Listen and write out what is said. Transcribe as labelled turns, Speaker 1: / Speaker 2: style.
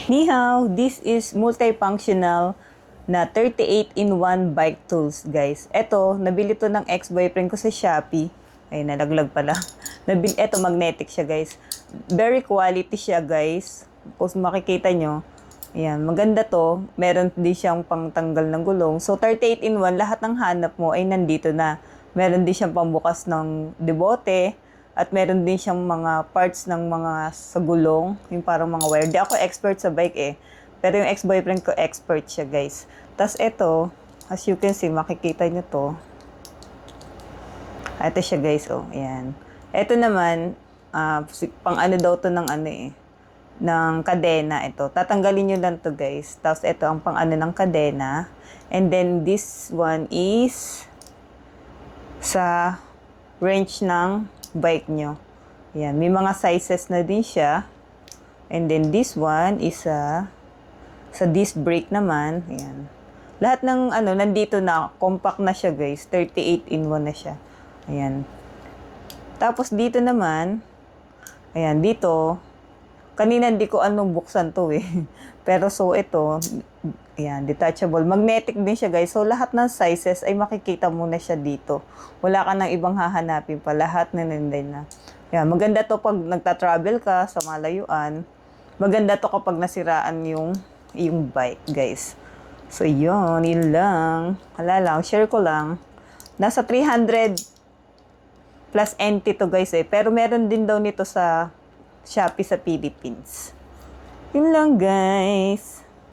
Speaker 1: Ni hao, this is multifunctional na 38-in-1 bike tools, guys. Ito, nabili to ng ex-boyfriend ko sa Shopee. Ay, nalaglag pala. Ito, magnetic siya, guys. Very quality siya, guys. Kung makikita nyo, ayan, maganda to. Meron din siyang pangtanggal ng gulong. So, 38-in-1, lahat ng hanap mo ay nandito na. Meron din siyang pambukas ng debote. At meron din siyang mga parts ng mga sa gulong, yung parang mga wire. Di ako expert sa bike eh. Pero yung ex-boyfriend ko, expert siya, guys. Tapos ito, as you can see, makikita nyo to. Ito siya, guys. Oh, ayan. Ito naman, pang ano daw to ng ano eh. Ng kadena. Ito. Tatanggalin nyo lang to, guys. Tapos ito ang pang ano ng kadena. And then this one is sa wrench ng bike nyo. Ayan. May mga sizes na din siya. And then this one is sa disc brake naman. Ayan. Lahat ng ano, nandito na. Compact na siya, guys. 38-in-1 na siya. Ayan. Tapos dito naman, ayan, dito, kanina hindi ko anong buksan to eh. Pero so ito, ayan, detachable. Magnetic din siya, guys. So lahat ng sizes ay makikita mo na siya dito. Wala ka nang ibang hahanapin pa. Lahat na nandiyan na. Ayan, maganda to pag nagta-travel ka sa malayuan. Maganda to kapag nasiraan yung bike, guys. So yun lang. Hala lang, share ko lang. Nasa 300 plus NT to, guys eh. Pero meron din daw nito sa Shopee sa Philippines. Yun lang, guys.